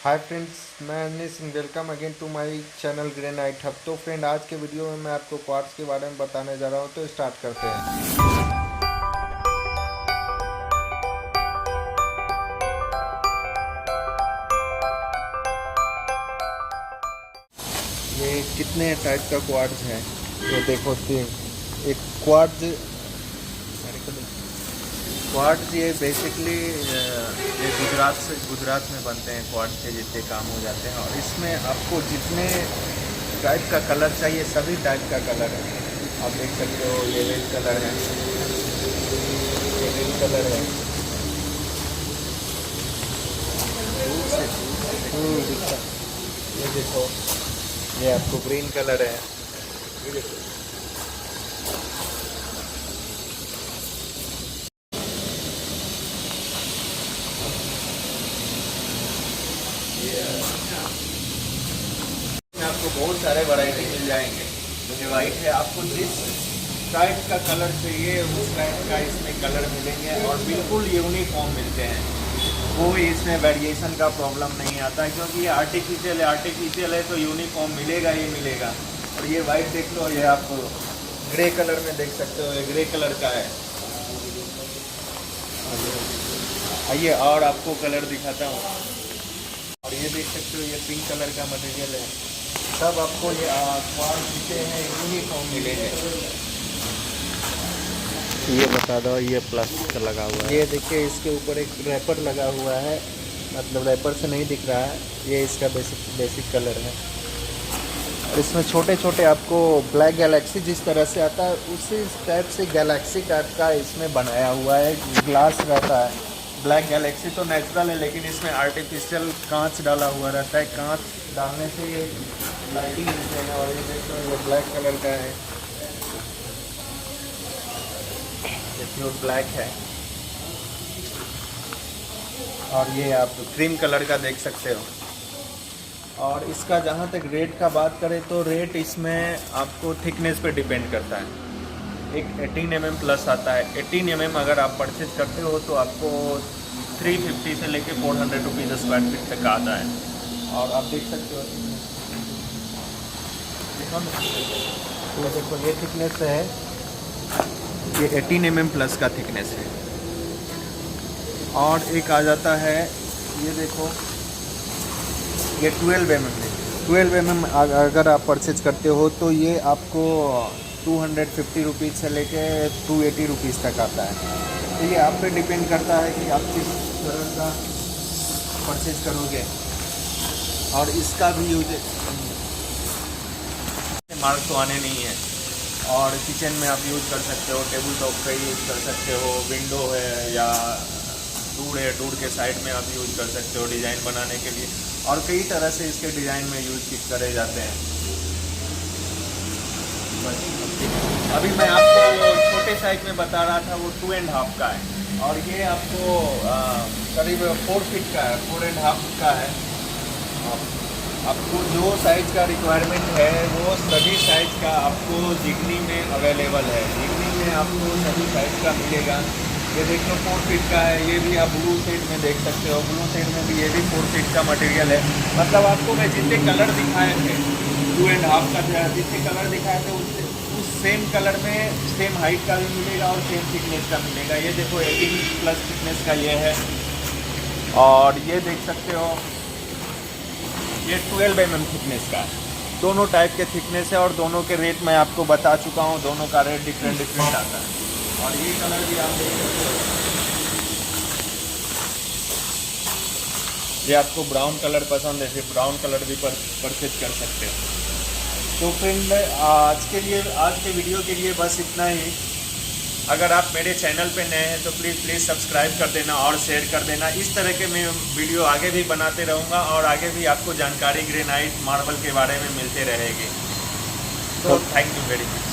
हाय friends, मैं Anish Singh. Welcome again to my channel granite hub. तो friend, आज के वीडियो में मैं आपको क्वार्ट्ज के बारे में बताने जा रहा हूँ। तो स्टार्ट करते हैं। ये कितने टाइप का क्वार्ट्ज है ये देखो। एक क्वार्ट्ज क्वार्ट्ज ये बेसिकली ये गुजरात में बनते हैं। क्वार्ट्ज के जितने काम हो जाते हैं, और इसमें आपको जितने टाइप का कलर चाहिए सभी टाइप का कलर है। आप देख सकते हो, ये रेड कलर है, ये रेड कलर है, ये देखो, ये आपको ग्रीन कलर है, ये देखो। आपको बहुत सारे वैरायटी मिल जाएंगे। जो वाइट है, आपको जिस टाइप का कलर चाहिए उस टाइप का इसमें कलर मिलेंगे, और बिल्कुल यूनिफॉर्म मिलते हैं। कोई इसमें वेरिएशन का प्रॉब्लम नहीं आता, क्योंकि ये आर्टिफिशियल है तो यूनिफॉर्म मिलेगा ही मिलेगा। और ये वाइट देख लो, ये आप ग्रे कलर में देख सकते हो, ये ग्रे कलर का है। आइए और आपको कलर दिखाता हूँ। और ये देख सकते हो, ये पिंक कलर का मटेरियल है। सब आपको ये क्वार्ट्ज जितने हैं यूनिफॉर्म मिलेंगे। ये बता दो, ये प्लस का लगा हुआ है। ये देखिए, इसके ऊपर एक रैपर लगा हुआ है, मतलब रैपर से नहीं दिख रहा है। ये इसका बेसिक कलर है। और इसमें छोटे छोटे आपको ब्लैक गैलेक्सी जिस तरह से आता है उसी टाइप से गैलेक्सी टाइप का इसमें बनाया हुआ है। ग्लास रहता है। ब्लैक गैलेक्सी तो नेचुरल है, लेकिन इसमें आर्टिफिशियल कांच डाला हुआ रहता है। कांच डालने से ये लाइटिंग देते हैं। और ये देखो, ये ब्लैक कलर का है, ये प्योर ब्लैक है। और ये आप क्रीम कलर का देख सकते हो। और इसका जहाँ तक रेट का बात करें तो रेट इसमें आपको थिकनेस पे डिपेंड करता है। एक 18 mm प्लस आता है। 18 mm अगर आप परचेज करते हो तो आपको 350 से लेके 400 रुपीज़ स्क्वायर फीट तक आता है। और आप देख सकते हो, देखो ये थिकनेस है, ये 18 mm प्लस का थिकनेस है। और एक आ जाता है, ये देखो, ये 12 mm है। 12 mm अगर आप परचेज करते हो तो ये आपको 250 रुपीज़ से लेके 280 रुपीज़ तक आता है। तो ये आप पे डिपेंड करता है कि आप किस तरह का परचेज करोगे। और इसका भी यूज मार्क तो आने नहीं है। और किचन में आप यूज़ कर सकते हो, टेबल टॉप पे यूज़ कर सकते हो, विंडो है या डूर के साइड में आप यूज़ कर सकते हो डिज़ाइन बनाने के लिए। और कई तरह से इसके डिज़ाइन में यूज़ करे जाते हैं। अभी मैं आपको छोटे साइज में बता रहा था, वो 2.5 का है। और ये आपको करीब 4 फीट का है, 4.5 का है। आपको जो साइज़ का रिक्वायरमेंट है वो सभी साइज़ का आपको जिगनी में अवेलेबल है। जिगनी में आपको सभी साइज़ का मिलेगा। ये देख लो, 4 फीट का है। ये भी आप ब्लू शेड में देख सकते हो। ब्लू शेड में भी ये भी 4 फीट का मटेरियल है। मतलब आपको मैं जितने कलर दिखाए थे 2.5 का, जितने कलर दिखाए थे उस सेम कलर में सेम हाइट का भी मिलेगा और सेम थिकनेस का मिलेगा। ये देखो, 18 प्लस थिकनेस का ये है। और ये देख सकते हो, ये 12 mm थिकनेस का है। दोनों टाइप के थिकनेस है, और दोनों के रेट मैं आपको बता चुका हूँ। दोनों का रेट डिफरेंट आता है। और ये कलर भी आप देख सकते हो, ये आपको ब्राउन कलर पसंद है, फिर ब्राउन कलर भी परचेज कर सकते हो। तो फ्रेंड, आज के वीडियो के लिए बस इतना ही। अगर आप मेरे चैनल पे नए हैं तो प्लीज़ सब्सक्राइब कर देना और शेयर कर देना। इस तरह के मैं वीडियो आगे भी बनाते रहूँगा, और आगे भी आपको जानकारी ग्रेनाइट मार्बल के बारे में मिलते रहेगी। तो थैंक यू वेरी मच।